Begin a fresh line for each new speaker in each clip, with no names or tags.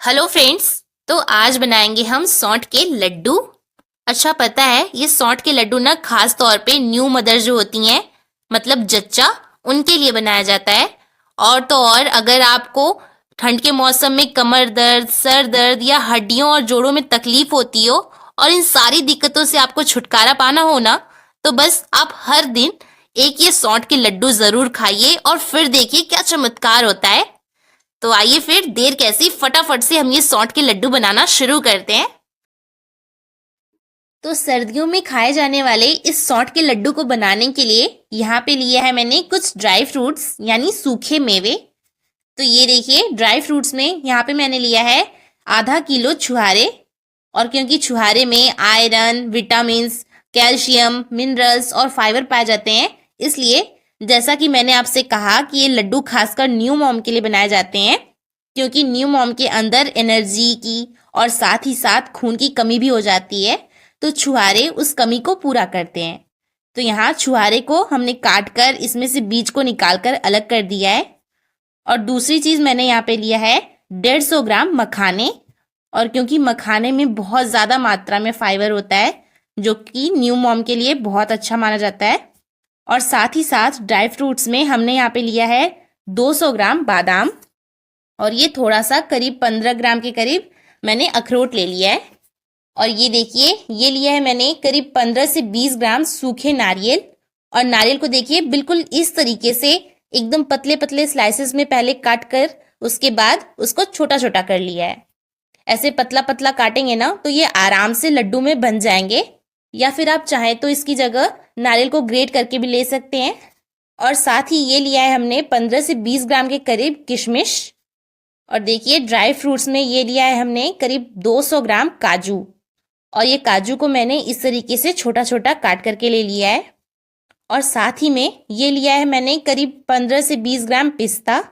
Hello friends. तो आज बनाएंगे हम सौंठ के लड्डू। अच्छा, पता है ये सौंठ के लड्डू ना खास तौर पे न्यू मदर जो होती हैं, मतलब जच्चा, उनके लिए बनाया जाता है। और तो और अगर आपको ठंड के मौसम में कमर दर्द, सर दर्द या हड्डियों और जोड़ों में तकलीफ होती हो और इन सारी दिक्कतों से आपको छुटकारा पाना हो ना, तो बस आप हर दिन एक ये सौंठ के लड्डू जरूर खाइए और फिर देखिए क्या चमत्कार होता है। तो आइए फिर देर कैसी, फटाफट से हम ये सौंठ के लड्डू बनाना शुरू करते हैं। तो सर्दियों में खाए जाने वाले इस सौंठ के लड्डू को बनाने के लिए यहाँ पे लिया है मैंने कुछ ड्राई फ्रूट्स यानी सूखे मेवे। तो ये देखिए ड्राई फ्रूट्स में यहाँ पे मैंने लिया है आधा किलो छुहारे। और क्योंकि छुहारे में आयरन, विटामिन्स, कैल्शियम, मिनरल्स और फाइबर पाए जाते हैं, इसलिए जैसा कि मैंने आपसे कहा कि ये लड्डू खासकर न्यू मॉम के लिए बनाए जाते हैं, क्योंकि न्यू मॉम के अंदर एनर्जी की और साथ ही साथ खून की कमी भी हो जाती है। तो छुहारे उस कमी को पूरा करते हैं। तो यहाँ छुहारे को हमने काट कर इसमें से बीज को निकाल कर अलग कर दिया है। और दूसरी चीज़ मैंने यहाँ पे लिया है 150 ग्राम मखाने। और क्योंकि मखाने में बहुत ज़्यादा मात्रा में फाइबर होता है, जो कि न्यू मॉम के लिए बहुत अच्छा माना जाता है। और साथ ही साथ ड्राई फ्रूट्स में हमने यहाँ पे लिया है 200 ग्राम बादाम। और ये थोड़ा सा करीब 15 ग्राम के करीब मैंने अखरोट ले लिया है। और ये देखिए ये लिया है मैंने करीब 15 से 20 ग्राम सूखे नारियल। और नारियल को देखिए बिल्कुल इस तरीके से एकदम पतले पतले स्लाइसेस में पहले काट कर उसके बाद उसको छोटा छोटा कर लिया है। ऐसे पतला पतला काटेंगे ना तो ये आराम से लड्डू में बन जाएंगे। या फिर आप चाहें तो इसकी जगह नारियल को ग्रेट करके भी ले सकते हैं। और साथ ही ये लिया है हमने 15 से 20 ग्राम के करीब किशमिश। और देखिए ड्राई फ्रूट्स में ये लिया है हमने करीब 200 ग्राम काजू। और ये काजू को मैंने इस तरीके से छोटा छोटा काट करके ले लिया है। और साथ ही में ये लिया है मैंने करीब 15 से 20 ग्राम पिस्ता।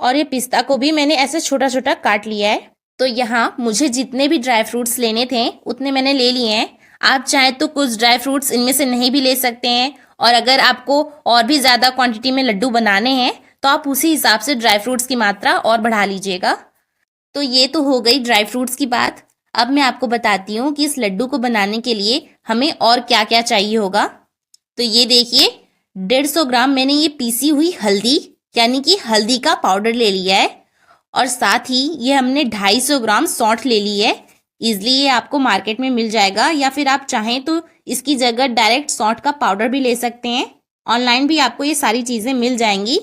और ये पिस्ता को भी मैंने ऐसे छोटा छोटा काट लिया है। तो यहाँ मुझे जितने भी ड्राई फ्रूट्स लेने थे उतने मैंने ले लिए हैं। आप चाहें तो कुछ ड्राई फ्रूट्स इनमें से नहीं भी ले सकते हैं। और अगर आपको और भी ज़्यादा क्वांटिटी में लड्डू बनाने हैं तो आप उसी हिसाब से ड्राई फ्रूट्स की मात्रा और बढ़ा लीजिएगा। तो ये तो हो गई ड्राई फ्रूट्स की बात। अब मैं आपको बताती हूँ कि इस लड्डू को बनाने के लिए हमें और क्या क्या चाहिए होगा। तो ये देखिए 150 ग्राम मैंने ये पीसी हुई हल्दी यानी कि हल्दी का पाउडर ले लिया है। और साथ ही ये हमने 250 ग्राम सौंठ ले ली है। इजली ये आपको मार्केट में मिल जाएगा, या फिर आप चाहें तो इसकी जगह डायरेक्ट सौंठ का पाउडर भी ले सकते हैं। ऑनलाइन भी आपको ये सारी चीज़ें मिल जाएंगी।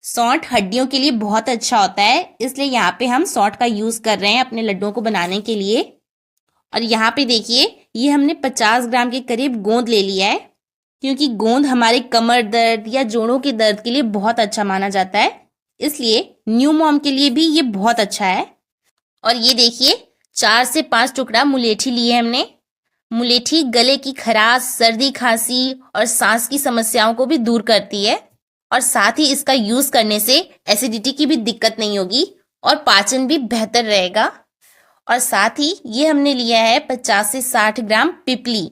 सौंठ हड्डियों के लिए बहुत अच्छा होता है, इसलिए यहाँ पे हम सौंठ का यूज़ कर रहे हैं अपने लड्डुओं को बनाने के लिए। और यहाँ पे देखिए ये हमने 50 ग्राम के करीब गोंद ले लिया है, क्योंकि गोंद हमारे कमर दर्द या जोड़ों के दर्द के लिए बहुत अच्छा माना जाता है, इसलिए न्यू मॉम के लिए भी ये बहुत अच्छा है। और ये देखिए 4 से 5 टुकड़ा मुलेठी लिए हमने। मुलेठी गले की खराश, सर्दी, खांसी और सांस की समस्याओं को भी दूर करती है। और साथ ही इसका यूज़ करने से एसिडिटी की भी दिक्कत नहीं होगी और पाचन भी बेहतर रहेगा। और साथ ही ये हमने लिया है 50 से 60 ग्राम पिपली।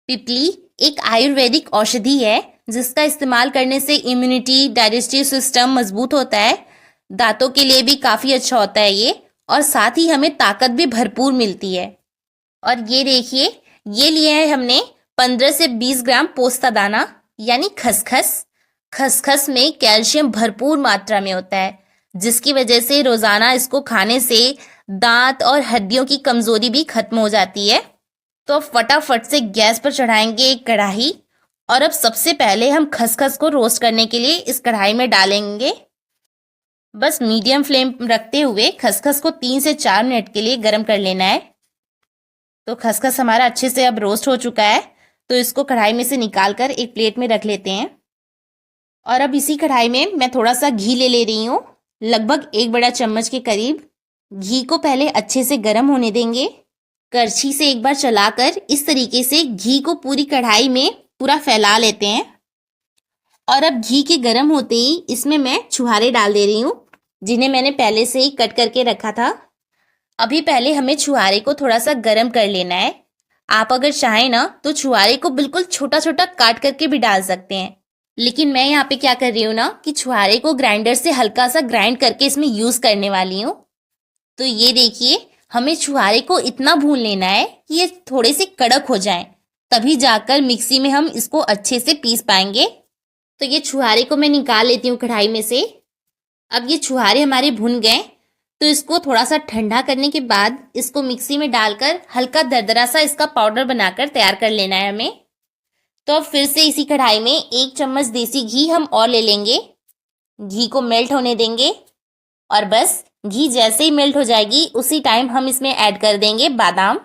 पिपली एक आयुर्वेदिक औषधि है जिसका इस्तेमाल करने से इम्यूनिटी, डाइजेस्टिव सिस्टम मजबूत होता है। दांतों के लिए भी काफ़ी अच्छा होता है ये। और साथ ही हमें ताकत भी भरपूर मिलती है। और ये देखिए ये लिया है हमने 15 से 20 ग्राम पोस्ता दाना यानी खसखस। खसखस में कैल्शियम भरपूर मात्रा में होता है, जिसकी वजह से रोज़ाना इसको खाने से दांत और हड्डियों की कमज़ोरी भी खत्म हो जाती है। तो फटाफट से गैस पर चढ़ाएंगे एक कढ़ाई। और अब सबसे पहले हम खसखस को रोस्ट करने के लिए इस कढ़ाई में डालेंगे। बस मीडियम फ्लेम रखते हुए खसखस को 3 से 4 मिनट के लिए गर्म कर लेना है। तो खसखस हमारा अच्छे से अब रोस्ट हो चुका है, तो इसको कढ़ाई में से निकाल कर एक प्लेट में रख लेते हैं। और अब इसी कढ़ाई में मैं थोड़ा सा घी ले रही हूँ, लगभग 1 बड़ा चम्मच के करीब। घी को पहले अच्छे से गर्म होने देंगे। करछी से एक बार चलाकर इस तरीके से घी को पूरी कढ़ाई में पूरा फैला लेते हैं। और अब घी के गर्म होते ही इसमें मैं छुहारे डाल दे रही हूँ, जिन्हें मैंने पहले से ही कट करके रखा था। अभी पहले हमें छुहारे को थोड़ा सा गर्म कर लेना है। आप अगर चाहें ना तो छुहारे को बिल्कुल छोटा छोटा काट करके भी डाल सकते हैं, लेकिन मैं यहाँ पे क्या कर रही हूँ ना कि छुहारे को ग्राइंडर से हल्का सा ग्राइंड करके इसमें यूज़ करने वाली हूँ। तो ये देखिए, हमें छुहारे को इतना भून लेना है कि ये थोड़े से कड़क हो जाएं, तभी जाकर मिक्सी में हम इसको अच्छे से पीस पाएंगे। तो ये छुहारे को मैं निकाल लेती हूँ कढ़ाई में से। अब ये छुहारे हमारे भुन गए, तो इसको थोड़ा सा ठंडा करने के बाद इसको मिक्सी में डालकर हल्का दरदरा सा इसका पाउडर बनाकर तैयार कर लेना है हमें। तो अब फिर से इसी कढ़ाई में 1 चम्मच देसी घी हम और ले लेंगे। घी को मेल्ट होने देंगे और बस घी जैसे ही मेल्ट हो जाएगी उसी टाइम हम इसमें ऐड कर देंगे बादाम।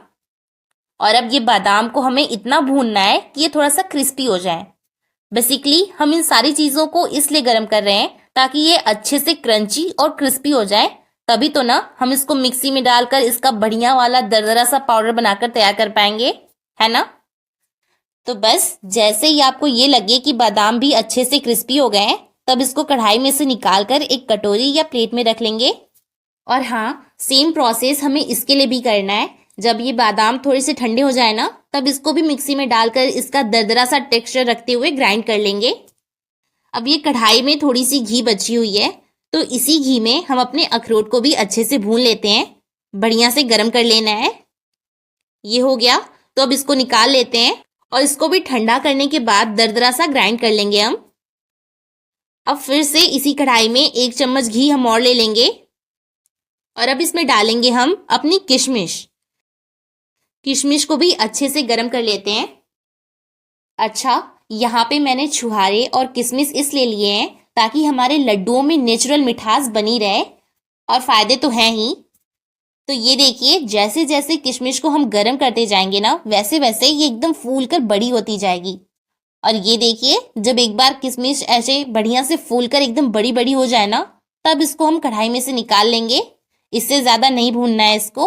और अब ये बादाम को हमें इतना भूनना है कि ये थोड़ा सा क्रिस्पी हो जाए। बेसिकली हम इन सारी चीज़ों को इसलिए गर्म कर रहे हैं ताकि ये अच्छे से क्रंची और क्रिस्पी हो जाए, तभी तो ना हम इसको मिक्सी में डालकर इसका बढ़िया वाला दरदरा सा पाउडर बनाकर तैयार कर पाएंगे, है ना। तो बस जैसे ही आपको ये लगे कि बादाम भी अच्छे से क्रिस्पी हो गए हैं, तब इसको कढ़ाई में से निकाल कर एक कटोरी या प्लेट में रख लेंगे। और हाँ, सेम प्रोसेस हमें इसके लिए भी करना है। जब ये बादाम थोड़े से ठंडे हो जाए ना, तब इसको भी मिक्सी में डालकर इसका दरदरा सा टेक्सचर रखते हुए ग्राइंड कर लेंगे। अब ये कढ़ाई में थोड़ी सी घी बची हुई है, तो इसी घी में हम अपने अखरोट को भी अच्छे से भून लेते हैं। बढ़िया से गर्म कर लेना है। ये हो गया, तो अब इसको निकाल लेते हैं और इसको भी ठंडा करने के बाद दरदरा सा ग्राइंड कर लेंगे हम। अब फिर से इसी कढ़ाई में 1 चम्मच घी हम और ले लेंगे और अब इसमें डालेंगे हम अपनी किशमिश। किशमिश को भी अच्छे से गर्म कर लेते हैं। अच्छा, यहाँ पे मैंने छुहारे और किशमिश इसलिए लिए हैं ताकि हमारे लड्डुओं में नेचुरल मिठास बनी रहे, और फायदे तो हैं ही। तो ये देखिए, जैसे जैसे किशमिश को हम गर्म करते जाएंगे ना, वैसे वैसे ये एकदम फूल कर बड़ी होती जाएगी। और ये देखिए, जब एक बार किशमिश ऐसे बढ़िया से फूल कर एकदम बड़ी बड़ी हो जाए ना, तब इसको हम कढ़ाई में से निकाल लेंगे। इससे ज़्यादा नहीं भूनना है इसको।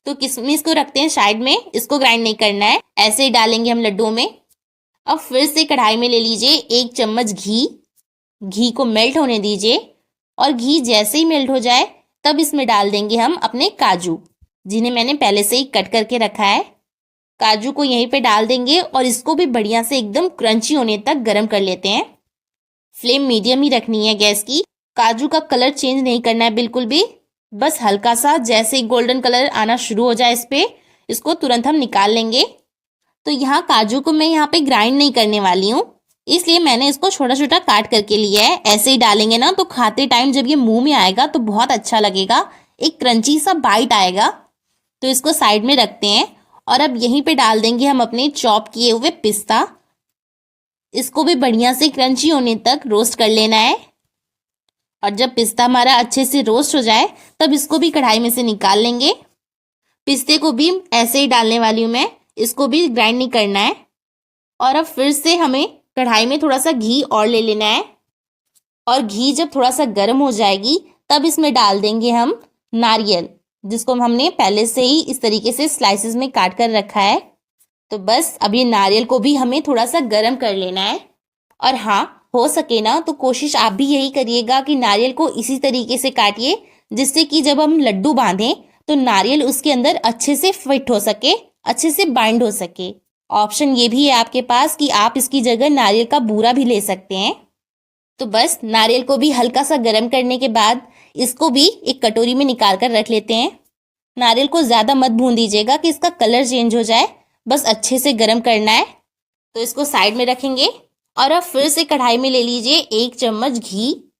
तो किशमिश को रखते हैं साइड में, इसको ग्राइंड नहीं करना है, ऐसे ही डालेंगे हम लड्डुओं में। अब फिर से कढ़ाई में ले लीजिए 1 चम्मच घी। घी को मेल्ट होने दीजिए और घी जैसे ही मेल्ट हो जाए तब इसमें डाल देंगे हम अपने काजू, जिन्हें मैंने पहले से ही कट करके रखा है। काजू को यहीं पे डाल देंगे और इसको भी बढ़िया से एकदम क्रंची होने तक गर्म कर लेते हैं। फ्लेम मीडियम ही रखनी है गैस की। काजू का कलर चेंज नहीं करना है बिल्कुल भी, बस हल्का सा जैसे ही गोल्डन कलर आना शुरू हो जाए इस पे, इसको तुरंत हम निकाल लेंगे। तो यहाँ काजू को मैं यहाँ पे ग्राइंड नहीं करने वाली हूँ, इसलिए मैंने इसको छोटा छोटा काट करके लिया है। ऐसे ही डालेंगे ना तो खाते टाइम जब ये मुंह में आएगा तो बहुत अच्छा लगेगा, एक क्रंची सा बाइट आएगा। तो इसको साइड में रखते हैं और अब यहीं पे डाल देंगे हम अपने चॉप किए हुए पिस्ता। इसको भी बढ़िया से क्रंची होने तक रोस्ट कर लेना है। और जब पिस्ता हमारा अच्छे से रोस्ट हो जाए तब इसको भी कढ़ाई में से निकाल लेंगे। पिस्ते को भी ऐसे ही डालने वाली हूँ मैं, इसको भी ग्राइंड नहीं करना है। और अब फिर से हमें कढ़ाई में थोड़ा सा घी और ले लेना है और घी जब थोड़ा सा गर्म हो जाएगी तब इसमें डाल देंगे हम नारियल, जिसको हमने पहले से ही इस तरीके से स्लाइसेस में काट कर रखा है। तो बस अब ये नारियल को भी हमें थोड़ा सा गर्म कर लेना है। और हाँ, हो सके ना तो कोशिश आप भी यही करिएगा कि नारियल को इसी तरीके से काटिए, जिससे कि जब हम लड्डू बांधें तो नारियल उसके अंदर अच्छे से फिट हो सके, अच्छे से बाइंड हो सके। ऑप्शन ये भी है आपके पास कि आप इसकी जगह नारियल का बूरा भी ले सकते हैं। तो बस नारियल को भी हल्का सा गर्म करने के बाद इसको भी एक कटोरी में निकाल कर रख लेते हैं। नारियल को ज़्यादा मत भून दीजिएगा कि इसका कलर चेंज हो जाए, बस अच्छे से गर्म करना है। तो इसको साइड में रखेंगे और अब फिर से कढ़ाई में ले लीजिए 1 चम्मच घी।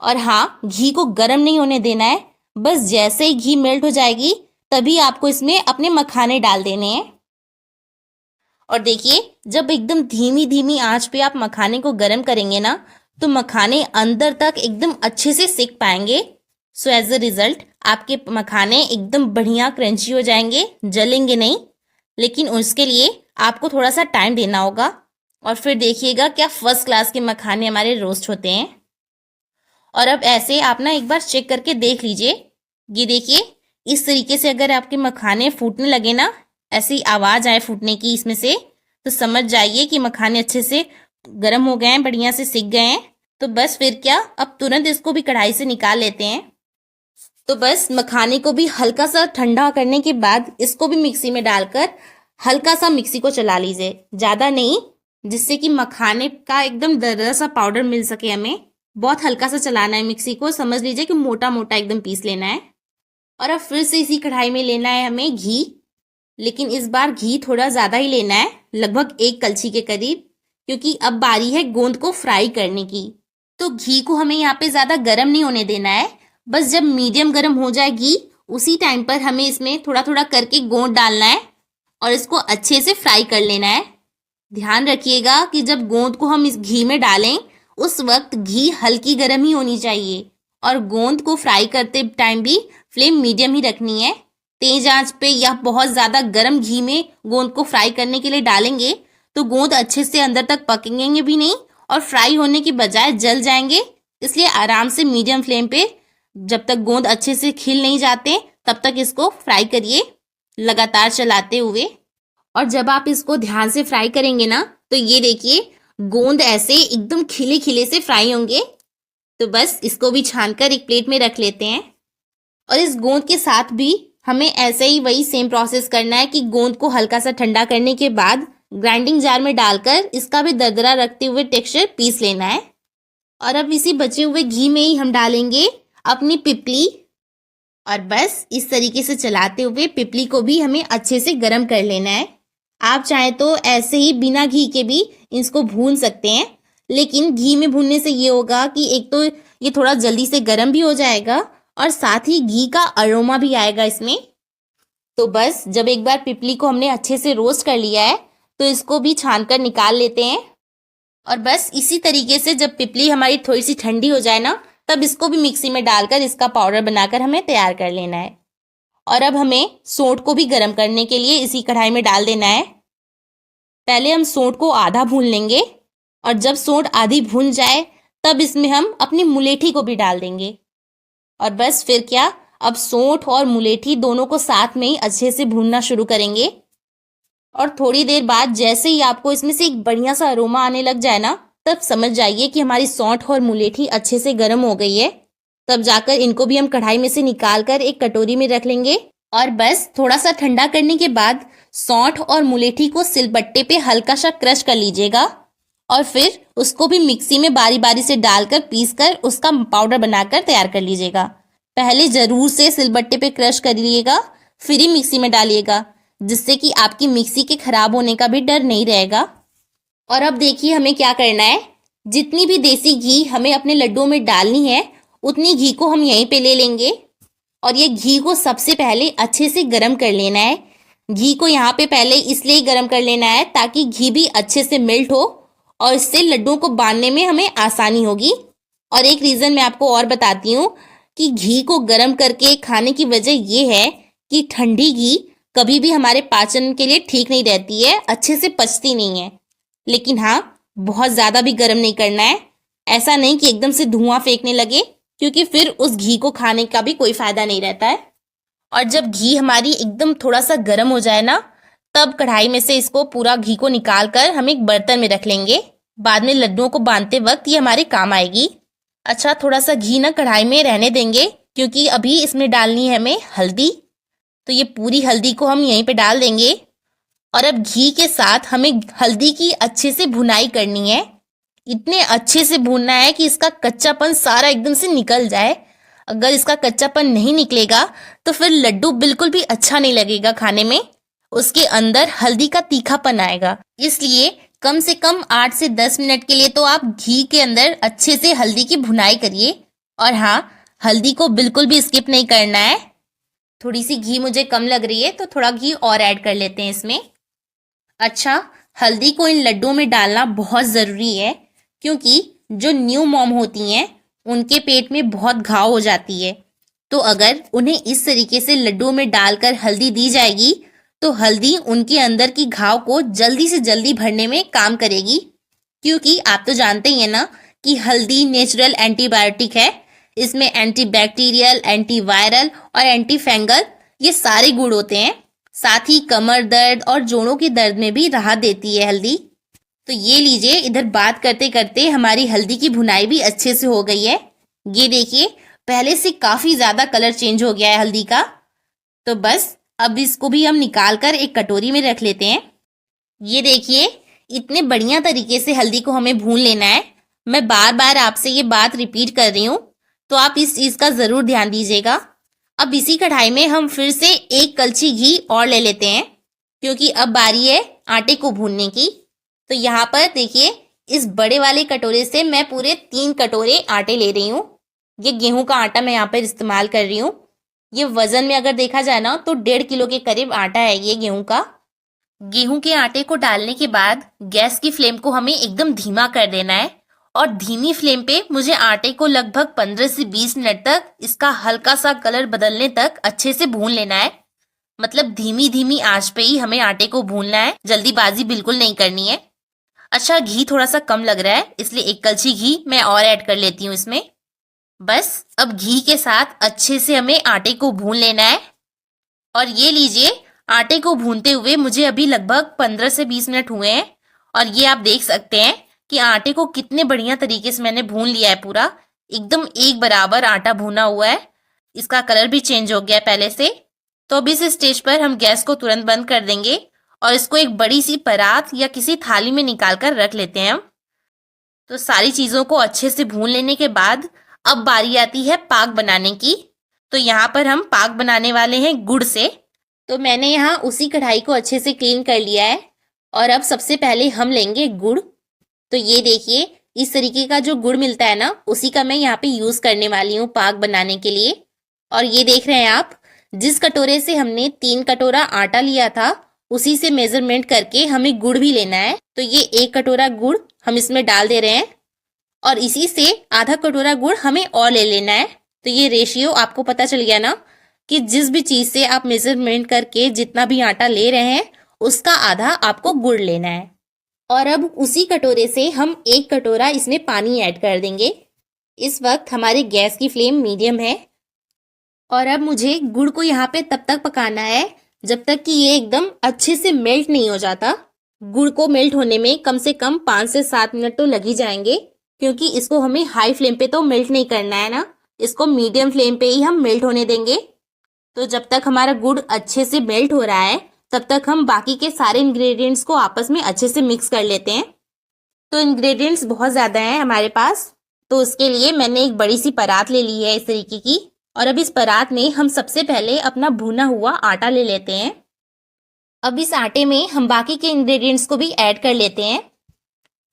और हाँ, घी को गर्म नहीं होने देना है, बस जैसे ही घी मेल्ट हो जाएगी तभी आपको इसमें अपने मखाने डाल देने हैं। और देखिए, जब एकदम धीमी धीमी आंच पे आप मखाने को गर्म करेंगे ना, तो मखाने अंदर तक एकदम अच्छे से सिक पाएंगे। सो एज अ रिजल्ट आपके मखाने एकदम बढ़िया क्रंची हो जाएंगे, जलेंगे नहीं। लेकिन उसके लिए आपको थोड़ा सा टाइम देना होगा और फिर देखिएगा क्या फर्स्ट क्लास के मखाने हमारे रोस्ट होते हैं। और अब ऐसे आप ना एक बार चेक करके देख लीजिए। ये देखिए, इस तरीके से अगर आपके मखाने फूटने लगे ना, ऐसी आवाज़ आए फूटने की इसमें से, तो समझ जाइए कि मखाने अच्छे से गर्म हो गए हैं, बढ़िया से सिक गए हैं। तो बस फिर क्या, अब तुरंत इसको भी कढ़ाई से निकाल लेते हैं। तो बस मखाने को भी हल्का सा ठंडा करने के बाद इसको भी मिक्सी में डालकर हल्का सा मिक्सी को चला लीजिए, ज़्यादा नहीं, जिससे कि मखाने का एकदम दरदरा सा पाउडर मिल सके हमें। बहुत हल्का सा चलाना है मिक्सी को, समझ लीजिए कि मोटा मोटा एकदम पीस लेना है। और अब फिर से इसी कढ़ाई में लेना है हमें घी, लेकिन इस बार घी थोड़ा ज़्यादा ही लेना है, लगभग 1 कलछी के करीब, क्योंकि अब बारी है गोंद को फ्राई करने की। तो घी को हमें यहाँ पे ज़्यादा गर्म नहीं होने देना है, बस जब मीडियम गर्म हो जाए घी, उसी टाइम पर हमें इसमें थोड़ा थोड़ा करके गोंद डालना है और इसको अच्छे से फ्राई कर लेना है। ध्यान रखिएगा कि जब गोंद को हम इस घी में डालें उस वक्त घी हल्की गर्म ही होनी चाहिए और गोंद को फ्राई करते टाइम भी फ्लेम मीडियम ही रखनी है। तेज आंच पे या बहुत ज़्यादा गर्म घी में गोंद को फ्राई करने के लिए डालेंगे तो गोंद अच्छे से अंदर तक पकेंगे भी नहीं और फ्राई होने की बजाय जल जाएंगे। इसलिए आराम से मीडियम फ्लेम पे जब तक गोंद अच्छे से खिल नहीं जाते तब तक इसको फ्राई करिए, लगातार चलाते हुए। और जब आप इसको ध्यान से फ्राई करेंगे ना तो ये देखिए गोंद ऐसे एकदम खिले खिले से फ्राई होंगे। तो बस इसको भी छानकर एक प्लेट में रख लेते हैं। और इस गोंद के साथ भी हमें ऐसे ही वही सेम प्रोसेस करना है कि गोंद को हल्का सा ठंडा करने के बाद ग्राइंडिंग जार में डालकर इसका भी दरदरा रखते हुए टेक्सचर पीस लेना है। और अब इसी बचे हुए घी में ही हम डालेंगे अपनी पिपली और बस इस तरीके से चलाते हुए पिपली को भी हमें अच्छे से गर्म कर लेना है। आप चाहें तो ऐसे ही बिना घी के भी इसको भून सकते हैं, लेकिन घी में भूनने से ये होगा कि एक तो ये थोड़ा जल्दी से गर्म भी हो जाएगा और साथ ही घी का अरोमा भी आएगा इसमें। तो बस जब एक बार पिपली को हमने अच्छे से रोस्ट कर लिया है तो इसको भी छान कर निकाल लेते हैं। और बस इसी तरीके से जब पिपली हमारी थोड़ी सी ठंडी हो जाए ना तब इसको भी मिक्सी में डालकर इसका पाउडर बनाकर हमें तैयार कर लेना है। और अब हमें सोंठ को भी गर्म करने के लिए इसी कढ़ाई में डाल देना है। पहले हम सोंठ को आधा भून लेंगे और जब सोंठ आधी भून जाए तब इसमें हम अपनी मुलेठी को भी डाल देंगे। और बस फिर क्या, अब सोंठ और मुलेठी दोनों को साथ में ही अच्छे से भूनना शुरू करेंगे। और थोड़ी देर बाद जैसे ही आपको इसमें से एक बढ़िया सा अरोमा आने लग जाए ना तब समझ जाइए कि हमारी सौंठ और मुलेठी अच्छे से गर्म हो गई है। तब जाकर इनको भी हम कढ़ाई में से निकाल कर एक कटोरी में रख लेंगे। और बस थोड़ा सा ठंडा करने के बाद सौंठ और मुलेठी को सिलबट्टे पे हल्का सा क्रश कर लीजिएगा और फिर उसको भी मिक्सी में बारी बारी से डालकर पीस कर उसका पाउडर बनाकर तैयार कर लीजिएगा। पहले ज़रूर से सिलबट्टे पे क्रश कर लीजिएगा, फिर ही मिक्सी में डालिएगा, जिससे कि आपकी मिक्सी के खराब होने का भी डर नहीं रहेगा। और अब देखिए हमें क्या करना है, जितनी भी देसी घी हमें अपने लड्डुओं में डालनी है उतनी घी को हम यहीं पे ले लेंगे और ये घी को सबसे पहले अच्छे से गर्म कर लेना है। घी को यहाँ पे पहले इसलिए गर्म कर लेना है ताकि घी भी अच्छे से मेल्ट हो और इससे लड्डुओं को बांधने में हमें आसानी होगी। और एक रीज़न मैं आपको और बताती हूँ कि घी को गर्म करके खाने की वजह ये है कि ठंडी घी कभी भी हमारे पाचन के लिए ठीक नहीं रहती है, अच्छे से पचती नहीं है। लेकिन हाँ, बहुत ज़्यादा भी गर्म नहीं करना है, ऐसा नहीं कि एकदम से धुआं फेंकने लगे, क्योंकि फिर उस घी को खाने का भी कोई फ़ायदा नहीं रहता है। और जब घी हमारी एकदम थोड़ा सा गर्म हो जाए ना तब कढ़ाई में से इसको पूरा घी को निकाल कर हम एक बर्तन में रख लेंगे। बाद में लड्डुओं को बांधते वक्त ये हमारे काम आएगी। अच्छा, थोड़ा सा घी ना कढ़ाई में रहने देंगे क्योंकि अभी इसमें डालनी है हमें हल्दी। तो ये पूरी हल्दी को हम यहीं पे डाल देंगे और अब घी के साथ हमें हल्दी की अच्छे से भुनाई करनी है। इतने अच्छे से भूनना है कि इसका कच्चापन सारा एकदम से निकल जाए। अगर इसका कच्चापन नहीं निकलेगा तो फिर लड्डू बिल्कुल भी अच्छा नहीं लगेगा खाने में, उसके अंदर हल्दी का तीखापन आएगा। इसलिए कम से कम 8 से 10 मिनट के लिए तो आप घी के अंदर अच्छे से हल्दी की भुनाई करिए। और हाँ, हल्दी को बिल्कुल भी स्किप नहीं करना है। थोड़ी सी घी मुझे कम लग रही है तो थोड़ा घी और ऐड कर लेते हैं इसमें। अच्छा, हल्दी को इन लड्डुओं में डालना बहुत ज़रूरी है क्योंकि जो न्यू मॉम होती हैं उनके पेट में बहुत घाव हो जाती है। तो अगर उन्हें इस तरीके से लड्डुओं में डालकर हल्दी दी जाएगी तो हल्दी उनके अंदर की घाव को जल्दी से जल्दी भरने में काम करेगी। क्योंकि आप तो जानते ही हैं ना कि हल्दी नेचुरल एंटीबायोटिक है। इसमें एंटीबैक्टीरियल, एंटीवायरल और एंटी फंगल ये सारे गुण होते हैं। साथ ही कमर दर्द और जोड़ों के दर्द में भी राहत देती है हल्दी। तो ये लीजिए, इधर बात करते करते हमारी हल्दी की भुनाई भी अच्छे से हो गई है। ये देखिए, पहले से काफ़ी ज़्यादा कलर चेंज हो गया है हल्दी का। तो बस अब इसको भी हम निकाल कर एक कटोरी में रख लेते हैं। ये देखिए, इतने बढ़िया तरीके से हल्दी को हमें भून लेना है। मैं बार बार आपसे ये बात रिपीट कर रही हूँ, तो आप इस चीज़ का ज़रूर ध्यान दीजिएगा। अब इसी कढ़ाई में हम फिर से 1 कलछी घी और ले लेते हैं, क्योंकि अब बारी है आटे को भूनने की। तो यहाँ पर देखिए, इस बड़े वाले कटोरे से मैं पूरे 3 कटोरे आटे ले रही हूँ। ये गेहूं का आटा मैं यहाँ पर इस्तेमाल कर रही हूँ। ये वजन में अगर देखा जाए ना तो 1.5 किलो के करीब आटा है ये गेहूं का। गेहूं के आटे को डालने के बाद गैस की फ्लेम को हमें एकदम धीमा कर देना है और धीमी फ्लेम पे मुझे आटे को लगभग 15 से 20 मिनट तक इसका हल्का सा कलर बदलने तक अच्छे से भून लेना है। मतलब धीमी धीमी आंच पे ही हमें आटे को भूनना है, जल्दीबाजी बिल्कुल नहीं करनी है। अच्छा, घी थोड़ा सा कम लग रहा है, इसलिए 1 कलछी घी मैं और ऐड कर लेती हूँ इसमें। बस अब घी के साथ अच्छे से हमें आटे को भून लेना है। और ये लीजिए, आटे को भूनते हुए मुझे अभी लगभग 15 से 20 मिनट हुए हैं और ये आप देख सकते हैं कि आटे को कितने बढ़िया तरीके से मैंने भून लिया है। पूरा एकदम एक बराबर आटा भुना हुआ है, इसका कलर भी चेंज हो गया है पहले से। तो अब इस स्टेज पर हम गैस को तुरंत बंद कर देंगे और इसको एक बड़ी सी परात या किसी थाली में निकाल कर रख लेते हैं हम। तो सारी चीज़ों को अच्छे से भून लेने के बाद अब बारी आती है पाक बनाने की। तो यहाँ पर हम पाक बनाने वाले हैं गुड़ से। तो मैंने यहाँ उसी कढ़ाई को अच्छे से क्लीन कर लिया है और अब सबसे पहले हम लेंगे गुड़। तो ये देखिए, इस तरीके का जो गुड़ मिलता है ना, उसी का मैं यहाँ पे यूज़ करने वाली हूँ पाक बनाने के लिए। और ये देख रहे हैं आप, जिस कटोरे से हमने 3 कटोरा आटा लिया था उसी से मेजरमेंट करके हमें गुड़ भी लेना है। तो ये 1 कटोरा गुड़ हम इसमें डाल दे रहे हैं और इसी से आधा कटोरा गुड़ हमें और ले लेना है। तो ये रेशियो आपको पता चल गया ना कि जिस भी चीज़ से आप मेजरमेंट करके जितना भी आटा ले रहे हैं उसका आधा आपको गुड़ लेना है। और अब उसी कटोरे से हम 1 कटोरा इसमें पानी ऐड कर देंगे। इस वक्त हमारी गैस की फ्लेम मीडियम है और अब मुझे गुड़ को यहाँ पे तब तक पकाना है जब तक कि ये एकदम अच्छे से मेल्ट नहीं हो जाता। गुड़ को मेल्ट होने में कम से कम 5 से 7 मिनट तो लग ही जाएंगे, क्योंकि इसको हमें हाई फ्लेम पे तो मेल्ट नहीं करना है ना, इसको मीडियम फ्लेम पे ही हम मेल्ट होने देंगे। तो जब तक हमारा गुड़ अच्छे से मेल्ट हो रहा है तब तक हम बाकी के सारे इंग्रेडिएंट्स को आपस में अच्छे से मिक्स कर लेते हैं। तो इंग्रेडिएंट्स बहुत ज़्यादा हैं हमारे पास, तो उसके लिए मैंने एक बड़ी सी परात ले ली है इस तरीके की। और अब इस परात में हम सबसे पहले अपना भुना हुआ आटा ले लेते हैं। अब इस आटे में हम बाकी के इंग्रेडिएंट्स को भी ऐड कर लेते हैं।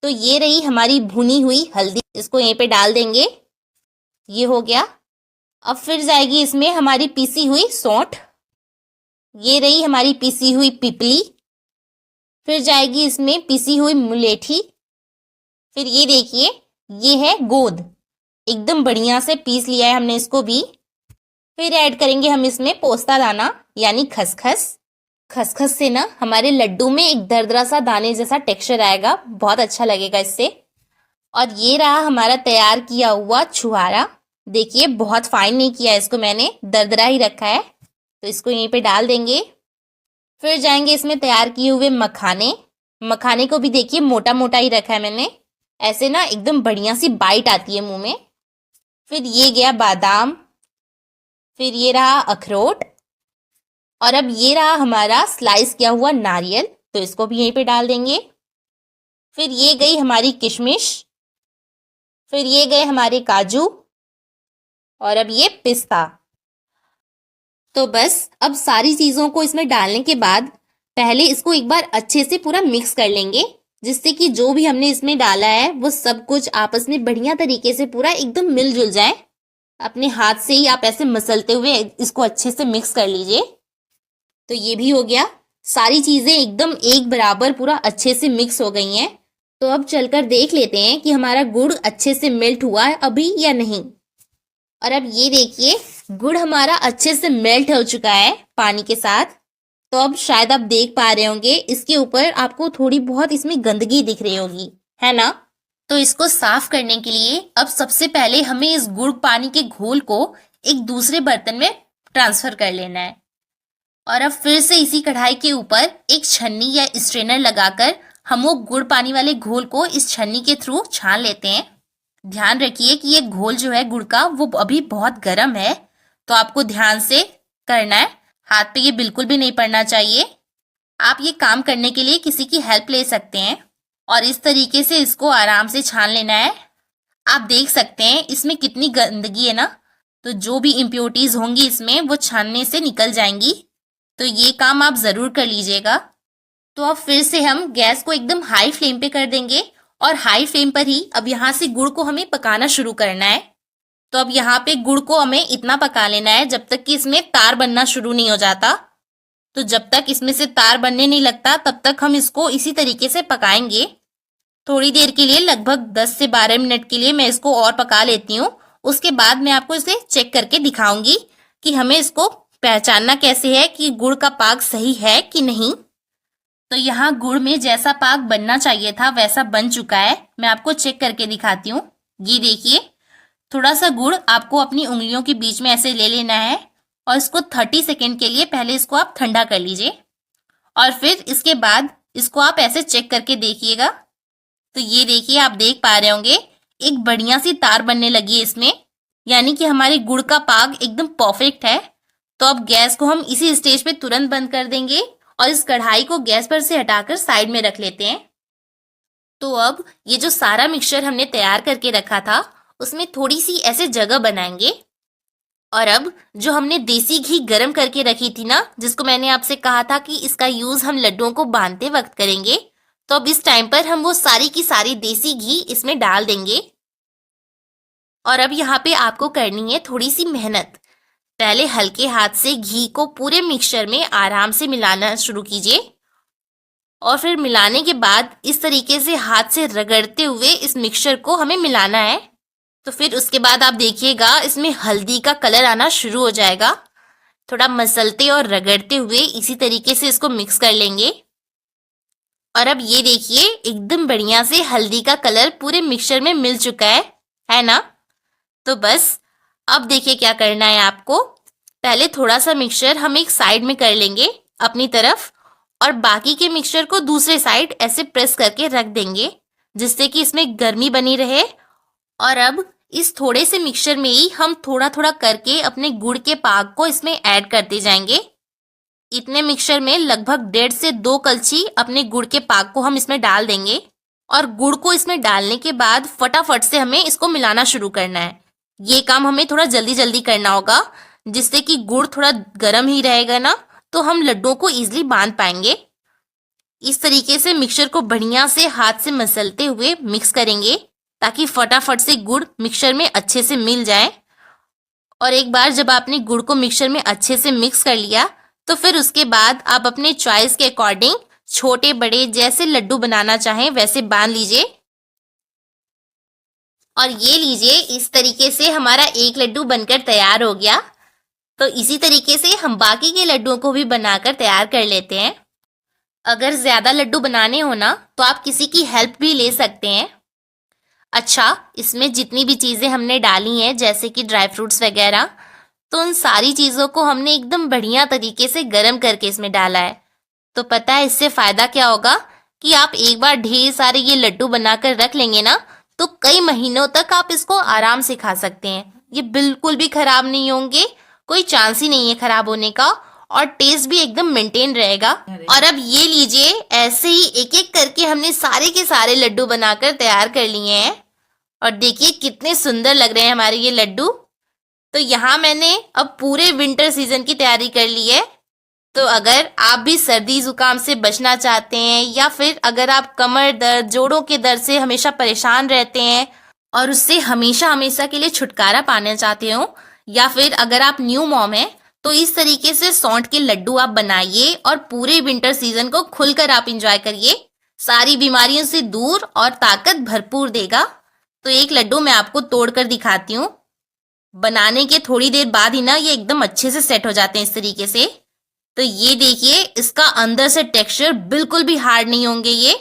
तो ये रही हमारी भुनी हुई हल्दी, इसको यहीं पे डाल देंगे, ये हो गया। अब फिर जाएगी इसमें हमारी पीसी हुई सौंठ, ये रही हमारी पीसी हुई पिपली। फिर जाएगी इसमें पीसी हुई मुलेठी। फिर ये देखिए, ये है गोंद, एकदम बढ़िया से पीस लिया है हमने इसको भी। फिर ऐड करेंगे हम इसमें पोस्ता दाना यानी खसखस। खसखस से ना हमारे लड्डू में एक दरदरा सा दाने जैसा टेक्सचर आएगा, बहुत अच्छा लगेगा इससे। और ये रहा हमारा तैयार किया हुआ छुहारा। देखिए, बहुत फाइन नहीं किया इसको मैंने, दरदरा ही रखा है। तो इसको यहीं पे डाल देंगे। फिर जाएंगे इसमें तैयार किए हुए मखाने। मखाने को भी देखिए मोटा मोटा ही रखा है मैंने, ऐसे ना एकदम बढ़िया सी बाइट आती है मुंह में। फिर ये गया बादाम, फिर ये रहा अखरोट और अब ये रहा हमारा स्लाइस किया हुआ नारियल, तो इसको भी यहीं पे डाल देंगे। फिर ये गई हमारी किशमिश, फिर ये गए हमारे काजू और अब ये पिस्ता। तो बस अब सारी चीज़ों को इसमें डालने के बाद पहले इसको एक बार अच्छे से पूरा मिक्स कर लेंगे, जिससे कि जो भी हमने इसमें डाला है वो सब कुछ आपस में बढ़िया तरीके से पूरा एकदम मिलजुल जाए। अपने हाथ से ही आप ऐसे मसलते हुए इसको अच्छे से मिक्स कर लीजिए। तो ये भी हो गया, सारी चीज़ें एकदम एक बराबर पूरा अच्छे से मिक्स हो गई हैं। तो अब चलकर देख लेते हैं कि हमारा गुड़ अच्छे से मेल्ट हुआ है अभी या नहीं। और अब ये देखिए, गुड़ हमारा अच्छे से मेल्ट हो चुका है पानी के साथ। तो अब शायद आप देख पा रहे होंगे इसके ऊपर आपको थोड़ी बहुत इसमें गंदगी दिख रही होगी, है ना। तो इसको साफ करने के लिए अब सबसे पहले हमें इस गुड़ पानी के घोल को एक दूसरे बर्तन में ट्रांसफर कर लेना है। और अब फिर से इसी कढ़ाई के ऊपर एक छन्नी या स्ट्रेनर लगाकर हम वो गुड़ पानी वाले घोल को इस छन्नी के थ्रू छान लेते हैं। ध्यान रखिए कि ये घोल जो है गुड़ का वो अभी बहुत गर्म है, तो आपको ध्यान से करना है, हाथ पे ये बिल्कुल भी नहीं पड़ना चाहिए। आप ये काम करने के लिए किसी की हेल्प ले सकते हैं और इस तरीके से इसको आराम से छान लेना है। आप देख सकते हैं इसमें कितनी गंदगी है ना, तो जो भी इम्प्योरिटीज होंगी इसमें वो छानने से निकल जाएंगी। तो ये काम आप ज़रूर कर लीजिएगा। तो अब फिर से हम गैस को एकदम हाई फ्लेम पे कर देंगे और हाई फ्लेम पर ही अब यहाँ से गुड़ को हमें पकाना शुरू करना है। तो अब यहाँ पे गुड़ को हमें इतना पका लेना है जब तक कि इसमें तार बनना शुरू नहीं हो जाता। तो जब तक इसमें से तार बनने नहीं लगता तब तक हम इसको इसी तरीके से पकाएंगे। थोड़ी देर के लिए, लगभग 10 से 12 मिनट के लिए मैं इसको और पका लेती हूँ। उसके बाद मैं आपको इसे चेक करके दिखाऊंगी कि हमें इसको पहचानना कैसे है कि गुड़ का पाक सही है कि नहीं। तो यहाँ गुड़ में जैसा पाक बनना चाहिए था वैसा बन चुका है। मैं आपको चेक करके दिखाती हूँ। ये देखिए, थोड़ा सा गुड़ आपको अपनी उंगलियों के बीच में ऐसे ले लेना है और इसको 30 सेकेंड के लिए पहले इसको आप ठंडा कर लीजिए और फिर इसके बाद इसको आप ऐसे चेक करके देखिएगा। तो ये देखिए, आप देख पा रहे होंगे एक बढ़िया सी तार बनने लगी है इसमें, यानी कि हमारे गुड़ का पाक एकदम परफेक्ट है। तो अब गैस को हम इसी स्टेज पे तुरंत बंद कर देंगे और इस कढ़ाई को गैस पर से हटाकर साइड में रख लेते हैं। तो अब ये जो सारा मिक्सचर हमने तैयार करके रखा था उसमें थोड़ी सी ऐसे जगह बनाएंगे और अब जो हमने देसी घी गरम करके रखी थी ना, जिसको मैंने आपसे कहा था कि इसका यूज हम लड्डुओं को बांधते वक्त करेंगे, तो अब इस टाइम पर हम वो सारी की सारी देसी घी इसमें डाल देंगे। और अब यहाँ पे आपको करनी है थोड़ी सी मेहनत। पहले हल्के हाथ से घी को पूरे मिक्सचर में आराम से मिलाना शुरू कीजिए और फिर मिलाने के बाद इस तरीके से हाथ से रगड़ते हुए इस मिक्सचर को हमें मिलाना है। तो फिर उसके बाद आप देखिएगा इसमें हल्दी का कलर आना शुरू हो जाएगा। थोड़ा मसलते और रगड़ते हुए इसी तरीके से इसको मिक्स कर लेंगे और अब ये देखिए एकदम बढ़िया से हल्दी का कलर पूरे मिक्सचर में मिल चुका है ना। तो बस अब देखिए क्या करना है आपको। पहले थोड़ा सा मिक्सचर हम एक साइड में कर लेंगे अपनी तरफ और बाकी के मिक्सचर को दूसरे साइड ऐसे प्रेस करके रख देंगे जिससे कि इसमें गर्मी बनी रहे। और अब इस थोड़े से मिक्सचर में ही हम थोड़ा थोड़ा करके अपने गुड़ के पाक को इसमें ऐड करते जाएंगे। इतने मिक्सचर में लगभग 1.5 से 2 कलछी अपने गुड़ के पाक को हम इसमें डाल देंगे और गुड़ को इसमें डालने के बाद फटाफट से हमें इसको मिलाना शुरू करना है। ये काम हमें थोड़ा जल्दी जल्दी करना होगा जिससे कि गुड़ थोड़ा गर्म ही रहेगा ना, तो हम लड्डुओं को इजीली बांध पाएंगे। इस तरीके से मिक्सचर को बढ़िया से हाथ से मसलते हुए मिक्स करेंगे ताकि फटाफट से गुड़ मिक्सचर में अच्छे से मिल जाए। और एक बार जब आपने गुड़ को मिक्सचर में अच्छे से मिक्स कर लिया तो फिर उसके बाद आप अपने चॉइस के अकॉर्डिंग छोटे बड़े जैसे लड्डू बनाना चाहें वैसे बांध लीजिए। और ये लीजिए, इस तरीके से हमारा एक लड्डू बनकर तैयार हो गया। तो इसी तरीके से हम बाकी के लड्डुओं को भी बनाकर तैयार कर लेते हैं। अगर ज़्यादा लड्डू बनाने हो ना तो आप किसी की हेल्प भी ले सकते हैं। अच्छा, इसमें जितनी भी चीज़ें हमने डाली हैं जैसे कि ड्राई फ्रूट्स वगैरह, तो उन सारी चीज़ों को हमने एकदम बढ़िया तरीके से गर्म करके इसमें डाला है। तो पता है इससे फ़ायदा क्या होगा कि आप एक बार ढेर सारे ये लड्डू बनाकर रख लेंगे ना तो कई महीनों तक आप इसको आराम से खा सकते हैं। ये बिल्कुल भी ख़राब नहीं होंगे, कोई चांस ही नहीं है ख़राब होने का और टेस्ट भी एकदम मेंटेन रहेगा। और अब ये लीजिए, ऐसे ही एक एक करके हमने सारे के सारे लड्डू बनाकर तैयार कर लिए हैं और देखिए कितने सुंदर लग रहे हैं हमारे ये लड्डू। तो यहाँ मैंने अब पूरे विंटर सीजन की तैयारी कर ली है। तो अगर आप भी सर्दी जुकाम से बचना चाहते हैं या फिर अगर आप कमर दर्द, जोड़ों के दर्द से हमेशा परेशान रहते हैं और उससे हमेशा हमेशा के लिए छुटकारा पाना चाहते हो, या फिर अगर आप न्यू मॉम हैं तो इस तरीके से सौंठ के लड्डू आप बनाइए और पूरे विंटर सीजन को खुलकर आप इंजॉय करिए। सारी बीमारियों से दूर और ताकत भरपूर देगा। तो एक लड्डू मैं आपको तोड़कर दिखाती हूँ। बनाने के थोड़ी देर बाद ही ना ये एकदम अच्छे से सेट हो जाते हैं इस तरीके से। तो ये देखिए, इसका अंदर से टेक्सचर बिल्कुल भी हार्ड नहीं होंगे, ये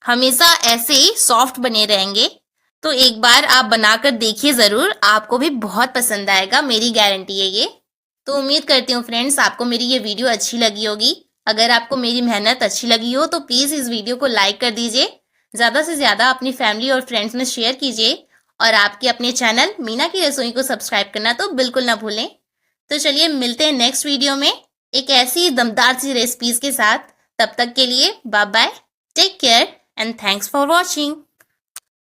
हमेशा ऐसे ही सॉफ्ट बने रहेंगे। तो एक बार आप बनाकर देखिए ज़रूर, आपको भी बहुत पसंद आएगा, मेरी गारंटी है ये। तो उम्मीद करती हूँ फ्रेंड्स आपको मेरी ये वीडियो अच्छी लगी होगी। अगर आपको मेरी मेहनत अच्छी लगी हो तो प्लीज़ इस वीडियो को लाइक कर दीजिए, ज़्यादा से ज़्यादा अपनी फैमिली और फ्रेंड्स में शेयर कीजिए और आपके अपने चैनल मीना की रसोई को सब्सक्राइब करना तो बिल्कुल ना भूलें। तो चलिए मिलते हैं नेक्स्ट वीडियो में एक ऐसी दमदार सी रेसिपीज़ के साथ। तब तक के लिए bye bye, take care and thanks for watching.